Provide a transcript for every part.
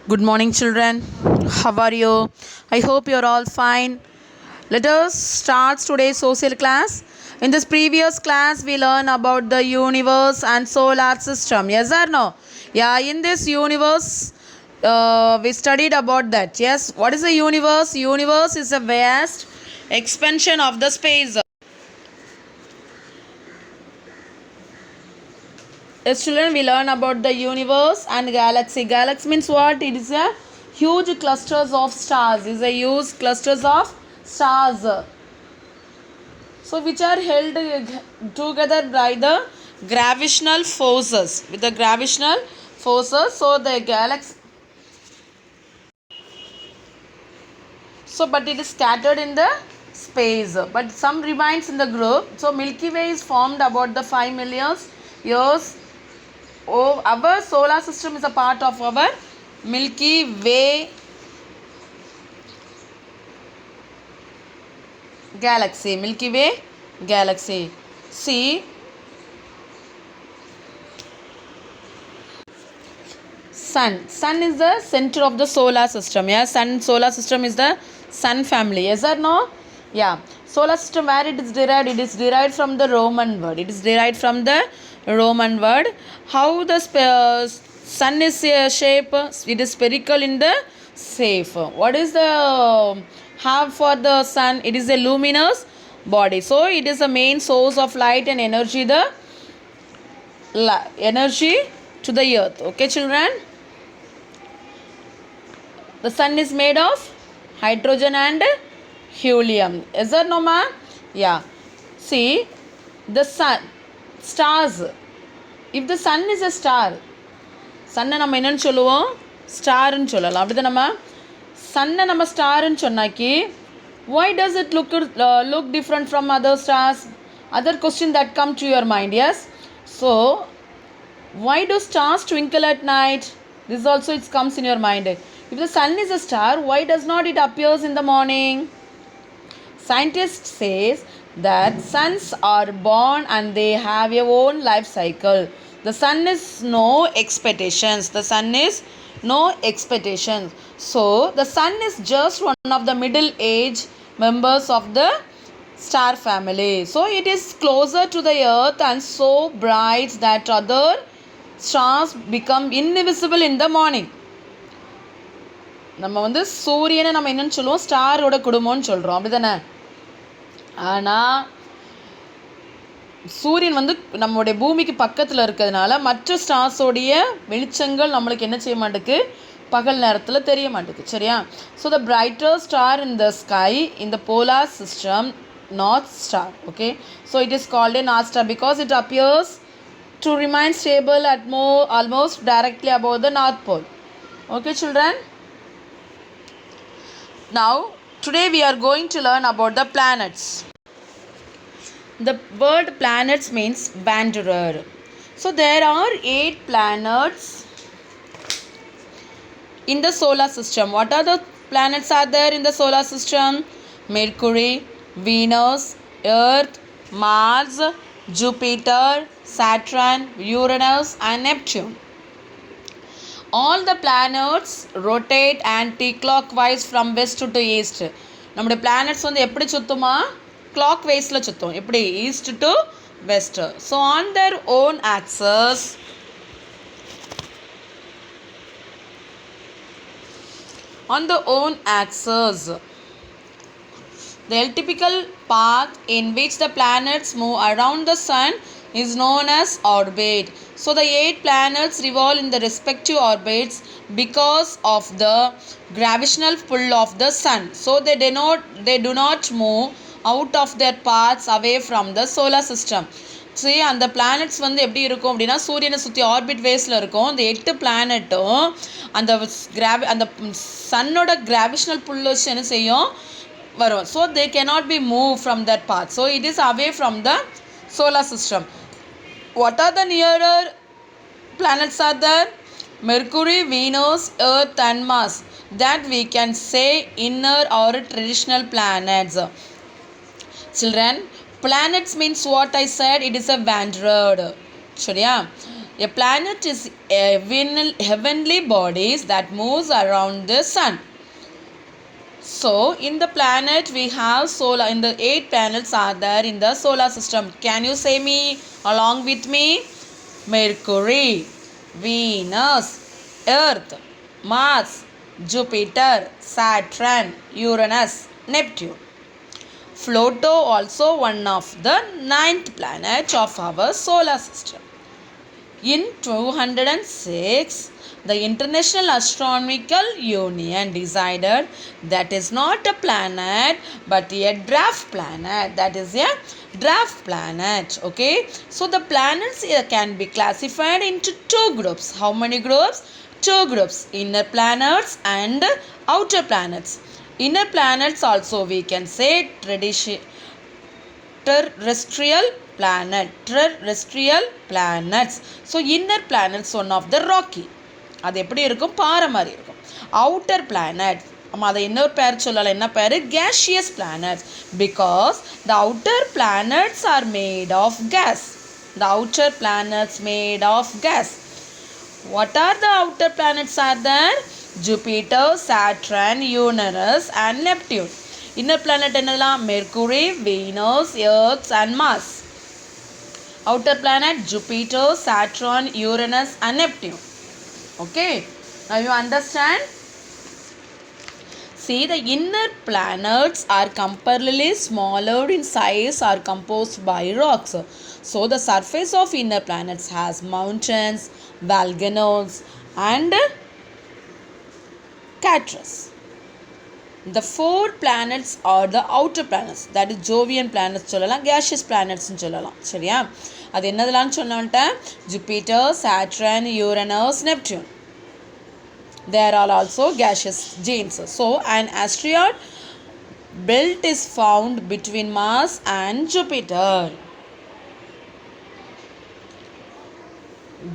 Good morning, children. How are you? I hope you're all fine. Let us start today's social class. In this previous class, we learned about the universe and solar system. Yes or no? Yeah, in this universe, we studied about that. Yes, what is the universe? Universe is a vast expansion of the space. Yes, children, we learn about the universe and galaxy. Galaxy means what? It is a huge clusters of stars. It is a huge clusters of stars. So, which are held together by the gravitational forces. With the gravitational forces, so the galaxy. So, but it is scattered in the space. But some remains in the group. So, Milky Way is formed about the 5 million years. Oh, our solar system is a part of our Milky Way galaxy. Milky Way galaxy. See, Sun. Sun is the center of the solar system. Yeah, Sun solar system is the Sun family. Yes or no? Yeah. Solar system, where it is derived? It is derived from the Roman word. It is derived from the Roman word. How the Sun is shape? It is spherical in the shape. What is the have for the Sun? It is a luminous body. So it is the main source of light and energy. The energy to the earth. Okay, children. The sun is made of hydrogen and helium. Is that no, ma? Yeah. See, the sun, stars. If the sun is a star, சன்னை நம்ம என்னன்னு சொல்லுவோம், ஸ்டார்ன்னு சொல்லலாம். அப்படி தானம்மா? சன்னை நம்ம ஸ்டார்ன்னு சொன்னாக்கி, why does it look different from other stars? Other question that come to your mind, yes? So, why do stars twinkle at night? This also it comes in your mind. If the sun is a star, why does not it appears in the morning? Scientists says that suns are born and they have a own life cycle. The sun is no expectations. The sun is no expectations. So the sun is just one of the middle age members of the star family. So it is closer to the earth and so bright that other stars become invisible in the morning. நம்ம வந்து சூரியனை நம்ம என்னன்னு சொல்லுவோம், ஸ்டாரோட குடும்பம்னு சொல்கிறோம். அப்படி தானே? ஆனால் சூரியன் வந்து நம்மளுடைய பூமிக்கு பக்கத்தில் இருக்கிறதுனால மற்ற ஸ்டார்ஸோடைய வெளிச்சங்கள் நம்மளுக்கு என்ன செய்ய மாட்டேங்குது, பகல் நேரத்தில் தெரிய மாட்டேங்குது. சரியா? So the brighter star in the sky in the polar system, north star. Okay, so it is called A north star because it appears to remain stable at almost directly above the north pole. Okay, children? Now, today we are going to learn about the planets. The word planets means wanderer. So, there are 8 planets in the solar system. What are the planets are there in the solar system? Mercury, Venus, Earth, Mars, Jupiter, Saturn, Uranus and Neptune. All the planets rotate anti-clockwise from west to east. நம்முடைய planets வந்து எப்படி சுத்துமா? clockwise-ல சுத்தும். எப்படி? east to west. So on their own axis, the elliptical path in which the planets move around the sun is known as orbit. So the 8 planets revolve in the respective orbits because of the gravitational pull of the sun. So they do not move out of their paths away from the solar system. சரி, அந்த planets வந்து எப்படி இருக்கும் அப்படின்னா, சூரியனை சுற்றி orbit வேஸில் இருக்கும். அந்த 8 பிளானட்டும் அந்த சன்னோட கிராவிஷனல் புல் வச்சு என்ன செய்யும், வரும். So they cannot be moved from that path. So it is away from the solar system. What are the nearer planets are there? Mercury, Venus, Earth and Mars. That we can say inner or traditional planets. Children, planets means what I said, it is a wanderer. சரியா? A planet is a heavenly bodies that moves around the sun. So in the planet we have solar. In the 8 planets are there in the solar system. Can you say me along with me? Mercury, Venus, Earth, Mars, Jupiter, Saturn, Uranus, Neptune. Pluto also one of the 9th planet of our solar system. In 206, the International Astronomical Union decided that is not a planet but a dwarf planet. That is a dwarf planet. Okay. So the planets can be classified into 2 groups. How many groups? 2 groups. Inner planets and outer planets. Inner planets also we can say terrestrial planets. So inner planets one of the rocky. அது எப்படி இருக்கும்? பாறை மாதிரி இருக்கும். Outer planet அதை இன்னொரு பேர் சொல்லலாம். என்ன பேர்? gaseous planets. Because the outer planets are made of gas. The outer planets made of gas. What are the outer planets are there? Jupiter, Saturn, Uranus and Neptune. Inner planet என்னலாம்? Mercury, Venus, Earth and Mars. Outer planet Jupiter, Saturn, Uranus and Neptune. Okay, now you understand? See, the inner planets are comparatively smaller in size, are composed by rocks. So the surface of inner planets has mountains, volcanoes and craters. The 4 planets are the outer planets. That is Jovian planets சொல்லலாம், gaseous planets சொல்லலாம். சரியா? அது என்னதெல்லாம் சொன்னோம்ட்டேன்? Jupiter, Saturn, Uranus, Neptune. There are also gaseous giants. So an asteroid belt is found between Mars and Jupiter.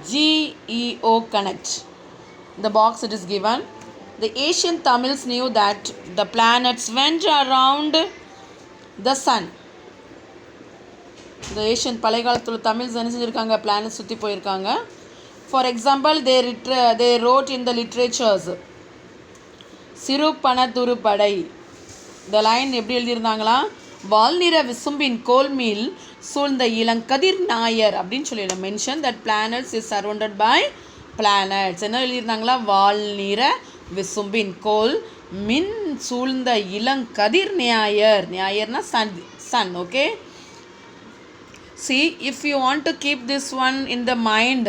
GEO connect. The box it is given. The ancient Tamils knew that the planets went around the sun. The ancient பழைய காலத்துல Tamils என்ன செஞ்சிருக்காங்க? Planet சுற்றி போயிருக்காங்க. For example, they wrote in the literatures சிறுபணத்துரு படை. The line எப்படி எழுதியிருந்தாங்களா? வால்நிற விசும்பின் கோல்மீல் சூழ்ந்த இளங்கதிர் ஞாயர் அப்படின்னு சொல்லி mention that planets is surrounded by planets. என்ன எழுதியிருந்தாங்களா? வால்நிற விசும்பின் கோல் மின் சூழ்ந்த Ilangathir ஞாயர். ஞாயர்னா sun. Okay. See, if you want to keep this one in the mind,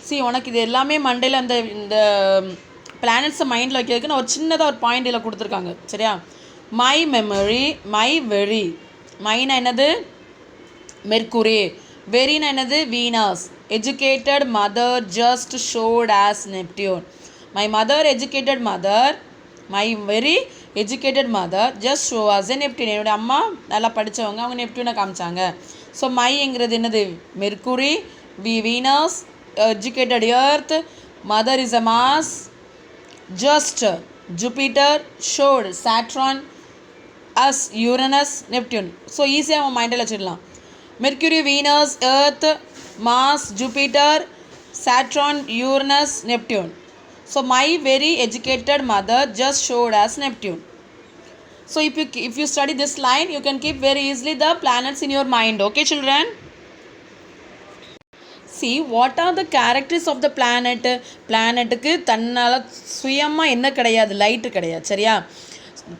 see, உனக்கு இது எல்லாமே மண்டையில் இந்த பிளானட்ஸை மைண்டில் வைக்கிறதுக்கு நான் ஒரு சின்னதாக ஒரு பாயிண்ட் இதில் கொடுத்துருக்காங்க. சரியா? My memory, my very. மைனா என்னது? மெர்க்குரி. வெரினா என்னது? Venus. Educated mother just ஷோட் as Neptune. My mother educated mother, my very educated mother just show as a Neptune. என்னுடைய அம்மா நல்லா படித்தவங்க, அவங்க நெப்டியூனை காமிச்சாங்க. ஸோ மைங்கிறது என்னது? Mercury. Venus. Educated earth. Mother is a Mars. Just Jupiter. Showed Saturn. As Uranus, Neptune. So easy ஆக மைண்டில் வச்சிடலாம். Mercury, Venus, Earth, Mars, Jupiter, Saturn, Uranus, Neptune. So my very educated mother just showed as Neptune. So if you study this line, you can keep very easily the planets in your mind. Okay, children? See, what are the characters of the planet? பிளானட்டுக்கு தன்னால் சுயமாக என்ன கிடையாது? Light கிடையாது. சரியா?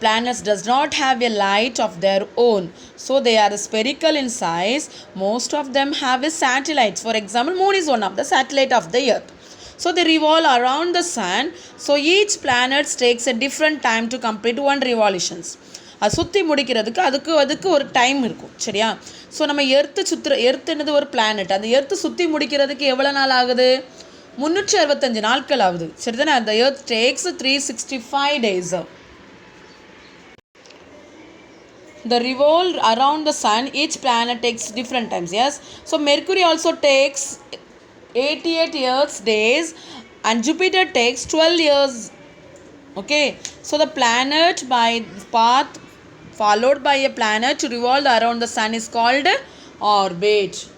Planets does not have a light of their own. So they are spherical in size. Most of them have a satellites. For example, moon is one of the satellite of the earth. So they revolve around the sun. So each planet takes a different time to complete one revolutions. அது சுற்றி முடிக்கிறதுக்கு அதுக்கு ஒரு time இருக்கும். சரியா? So நம்ம earth என்னது? ஒரு பிளானட். அந்த எர்த்து சுற்றி முடிக்கிறதுக்கு எவ்வளோ நாள் ஆகுது? 365 நாட்கள் ஆகுது. சரிதானே? அந்த earth tax 365 days. The revolve around the sun, each planet takes different times. Yes. So Mercury also takes 88 years days and Jupiter takes 12 years. Okay. So the planet by path followed by a planet to revolve around the sun is called orbit.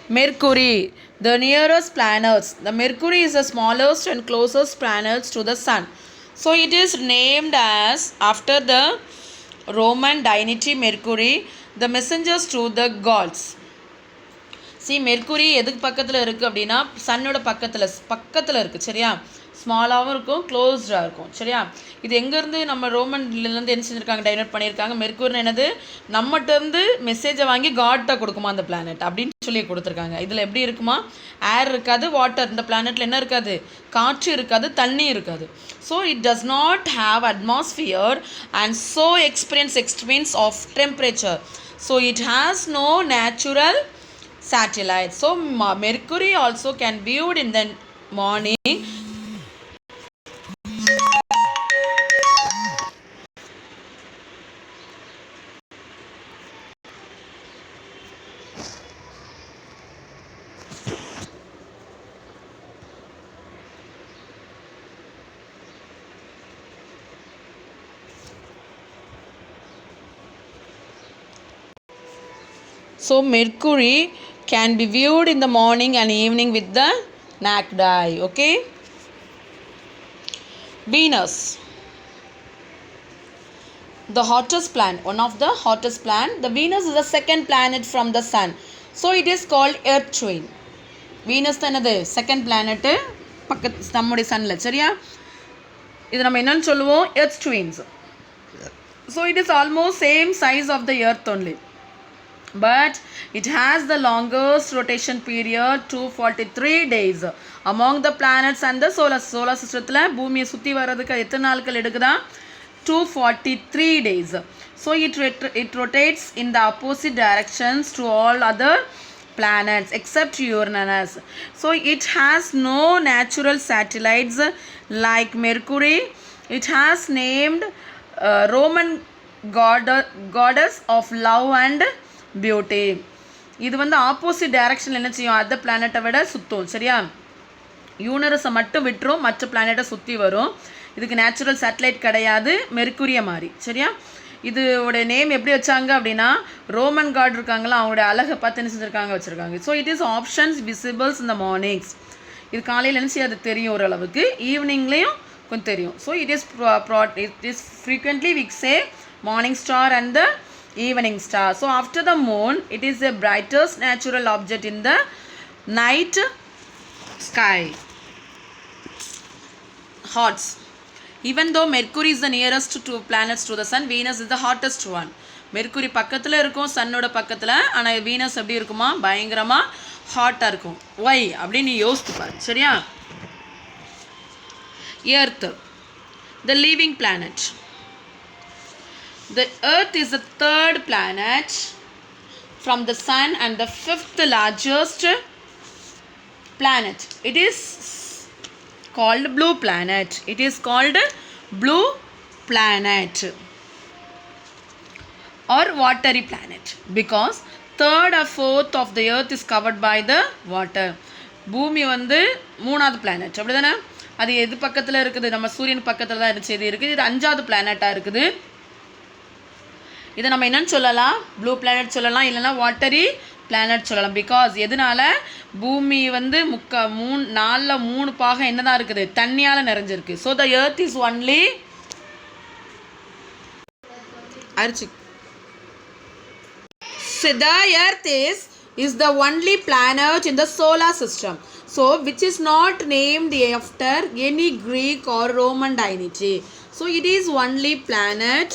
Mercury, the nearest planets. The Mercury is the smallest and closest planets to the Sun. So it is named as after the Roman deity Mercury, the messengers to the gods. See, Mercury எதுக்கு பக்கத்தில் இருக்குது அப்படின்னா சன்னோட பக்கத்தில் இருக்குது சரியா. ஸ்மாலாகவும் இருக்கும், க்ளோஸ்டாக இருக்கும் சரியா. இது எங்கேருந்து நம்ம ரோமன்லேருந்து என்ன செஞ்சுருக்காங்க, டைவர்ட் பண்ணியிருக்காங்க. மெர்க்குரின்னு என்னது, நம்மகிட்டருந்து மெசேஜை வாங்கி காட்ட கொடுக்குமா அந்த பிளானட் அப்படின்னு சொல்லி கொடுத்துருக்காங்க. இதில் எப்படி இருக்குமா, ஏர் இருக்காது, வாட்டர். இந்த பிளானட்டில் என்ன இருக்காது, காற்று இருக்காது, தண்ணி இருக்காது. So it does not have atmosphere and so experience extremes of temperature. So it has no natural satellite. So Mercury also can viewed in the morning. So Mercury can be viewed in the morning and evening with the naked eye. Okay. Venus, the hottest planet, one of the hottest planet. The Venus is the second planet from the Sun. So it is called Earth twin. Venus தானது second planet பக்கத்து நம்முடைய சன்ல சரியா. இது நம்ம என்னன்னு சொல்லுவோம், Earth twins. So it is almost same size of the Earth only. But it has the longest rotation period, 243 days among the planets and the solar system. பூமியை சுற்றி வர்றதுக்கு எத்தனை நாட்கள் எடுக்குதா, 243 days. So it rotates in the opposite directions to all other planets except Uranus. So it has no natural satellites like Mercury. It has named Roman goddess of love and beauty. இது வந்து opposite டைரக்ஷனில் என்ன செய்யும், other பிளானட்டை விட சுற்றும் சரியா. யூனரஸை மட்டும் விட்டுரும், மற்ற பிளானட்டை சுற்றி வரும். இதுக்கு நேச்சுரல் சேட்டலைட் கிடையாது, மெர்க்குரிய மாதிரி சரியா. இதோடைய நேம் எப்படி வச்சாங்க அப்படின்னா, ரோமன் காட் இருக்காங்களா, அவங்களுடைய அழகை பார்த்து என்ன செஞ்சுருக்காங்க, வச்சுருக்காங்க. ஸோ இட் இஸ் ஆப்ஷன்ஸ் விசிபிள்ஸ் இந்த மார்னிங்ஸ். இது காலையில் என்ன செய்யாது தெரியும் ஓரளவுக்கு, ஈவினிங்லேயும் கொஞ்சம் தெரியும். So it is frequently we say morning star and the evening star. So after the moon, it is the brightest natural object in the night sky. Hots. Even though Mercury is the nearest to planets to the sun, Venus is the hottest one. Mercury பக்கத்தில் இருக்கும், சன்னோட பக்கத்தில். ஆனால் Venus எப்படி இருக்குமா, பயங்கரமாக ஹாட்டாக இருக்கும். Why அப்படின்னு நீ யோசித்து பாரு சரியா. Earth, the living planet. The Earth is the third planet from the Sun and the fifth largest planet. It is called blue planet. It is called blue planet or watery planet because third or fourth of the Earth is covered by the water. பூமி வந்து மூணாவது planet அப்படிதானே. அது எது பக்கத்தில் இருக்குது, நம்ம சூரியன் பக்கத்தில் தான் இருந்துச்சு இருக்குது. இது அஞ்சாவது பிளானட்டாக இருக்குது. இதை நம்ம என்னன்னு சொல்லலாம், ப்ளூ பிளானட் சொல்லலாம், இல்லைனா வாட்டரி பிளானட் சொல்லலாம். பிகாஸ் எதனால, பூமி வந்து 3 பாகம் என்னதான் இருக்குது, தண்ணியால் நிறைஞ்சிருக்கு. So the earth is only the earth is the only planet in the solar system, so which is not named after any Greek or Roman deity. So it is only planet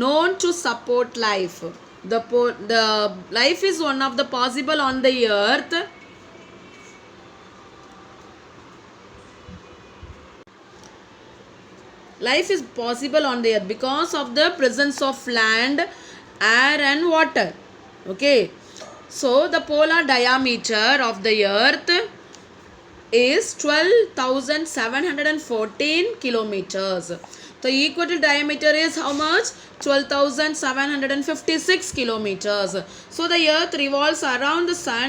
known to support life. The life is one of the possible on the earth. Life is possible on the earth because of the presence of land, air and water. Okay. So the polar diameter of the earth is 12,714 kilometers. The equatorial diameter is how much? 12,756 kilometers. So the earth revolves around the sun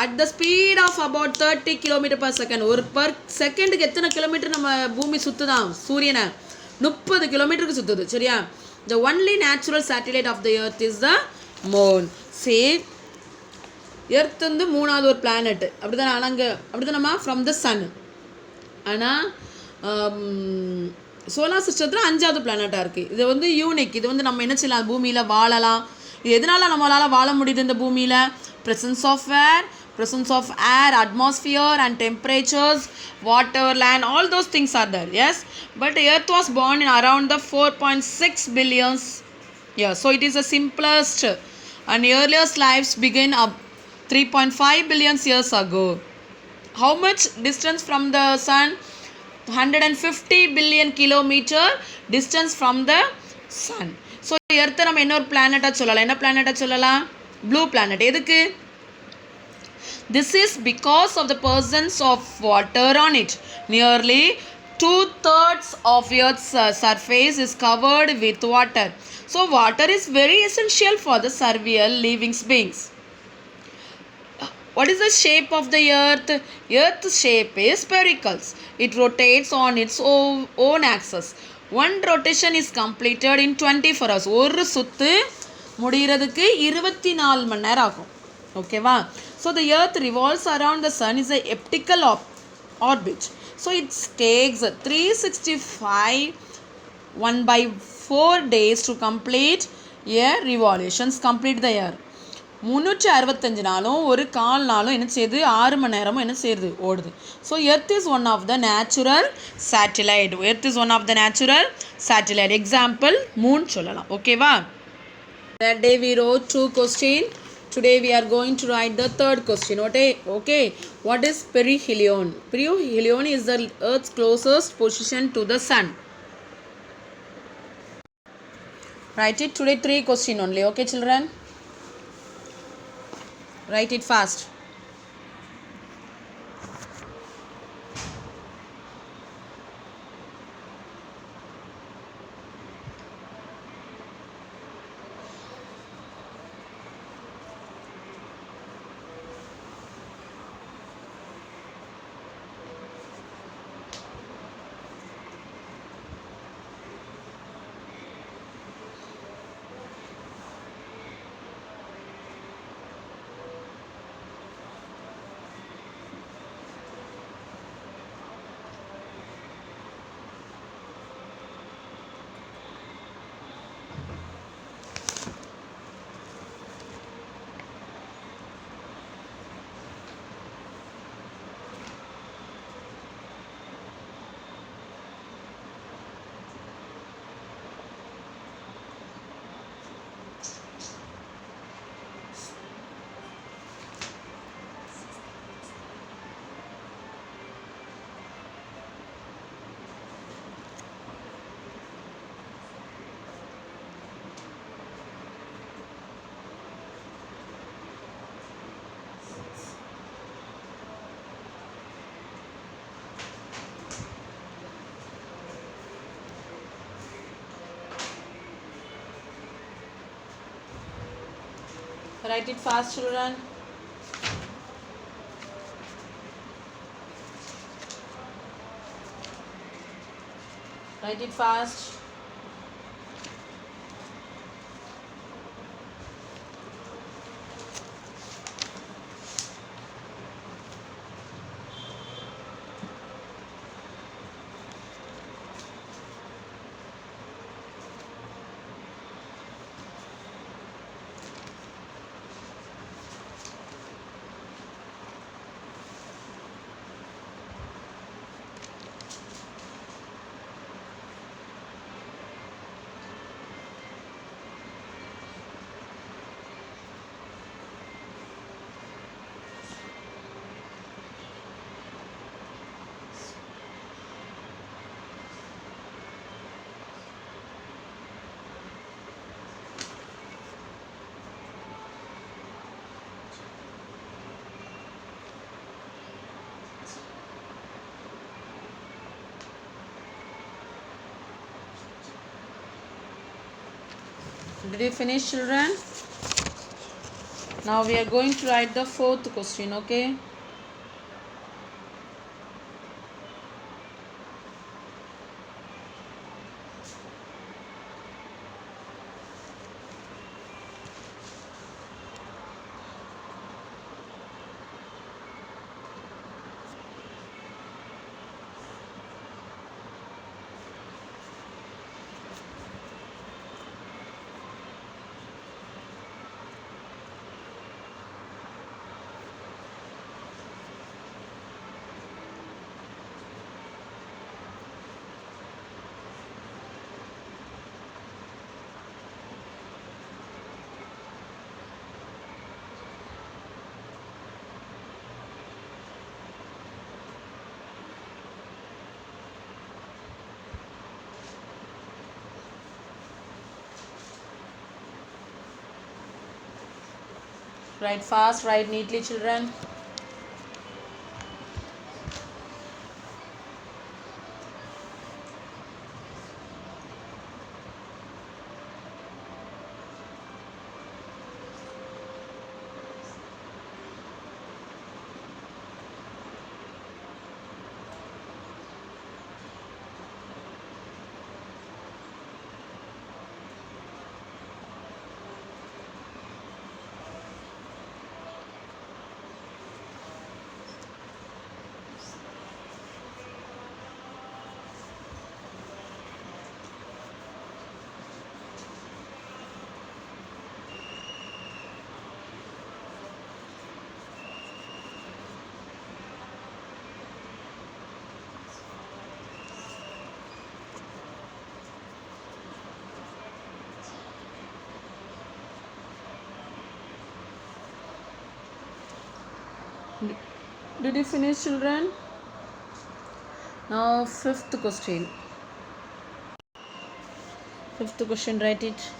at the speed of about 30 km per second. ஒரு per second எத்தனை kilometre நம்ம பூமி சுற்றுதான், சூரியனை 30 கிலோமீட்டருக்கு சுற்றுது சரியா. The only natural satellite of the earth is the moon. See, earth வந்து மூணாவது ஒரு பிளானட் அப்படி தானே. ஆனால் அங்கே அப்படி தானம்மா ஃப்ரம் த சன். ஆனால் சோலார் சிஸ்டத்தில் 5வது பிளானட்டாக இருக்குது. இது வந்து யூனிக். இது வந்து நம்ம என்ன செய்யலாம், பூமியில் வாழலாம். இது எதனால் நம்மளால் வாழ முடியுது இந்த பூமியில்? presence of air, atmosphere and temperatures, water, land, all those things are there. Yes, but earth was born in around the 4.6 billions years. So it is the simplest, and earliest lives begin up 3.5 billion years ago. How much distance from the sun? 150 billion kilometer distance from the sun. So earth நம்ம என்ன ஒரு பிளானட்டா சொல்லலாம்? என்ன பிளானட்டா சொல்லலாம்? Blue planet. எதுக்கு? This is because of the presence of water on it. Nearly 2/3 of Earth's surface is covered with water. So water is very essential for the survival living beings. What is the shape of the earth? Earth's shape is spherical. It rotates on its own axis. One rotation is completed in 24 hours. ஒரு சுத்து முடிகிறதுக்கு 24 மணி நேரம் ஆகும். ஓகேவா? So the earth revolves around the sun is a elliptical orbit. So it takes 365 1/4 days to complete a revolutions. Complete the year. 365 நாளும் ஒரு கால் நாளும் என்ன செய்யுது? 6 மணி நேரமும் என்ன செய்யுது? ஓடுது. So earth is one of the natural satellite. Earth is one of the natural satellite. Example moon சொல்லலாம். ஓகேவா? That day we wrote 2 questions. Today we are going to write the 3rd question. Okay. What is perihelion? Perihelion is the Earth's closest position to the sun. Write it. Today 3 questions only. Okay, children? Write it fast. Write it fast, children. Write it fast. Did you finish, children? Now we are going to write the 4th question. Okay. Write fast, write neatly, children. Did you finish, children? Now fifth question. Fifth question, write it.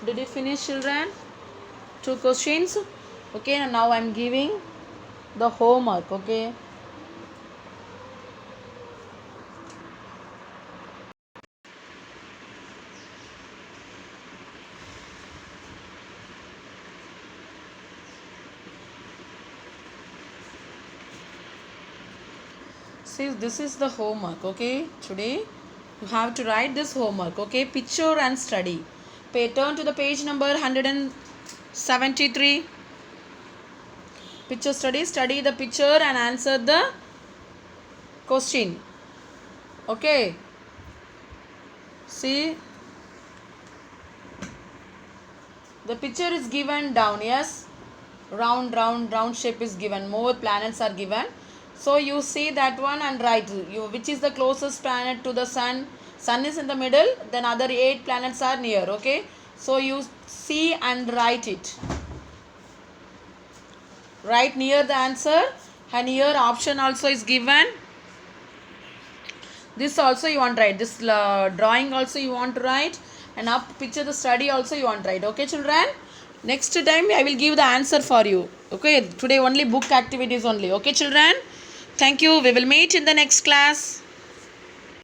Did you finish, children? Two questions. Okay, and now I'm giving the homework. Okay. See, this is the homework. Okay, today you have to write this homework. Okay, picture and study. Turn to the page number 173. Picture study. Study the picture and answer the question. Okay. See, the picture is given down. Yes, round shape is given. More planets are given. So you see that one and write which is the closest planet to the sun, Sun is in the middle, then other 8 planets are near. Okay, so you see and write it. Write near the answer, and here option also is given. This also you want to write. This drawing also you want to write, and up picture the study also you want to write. Okay, children. Next time I will give the answer for you. Okay, today only book activities only. Okay, children. Thank you. We will meet in the next class.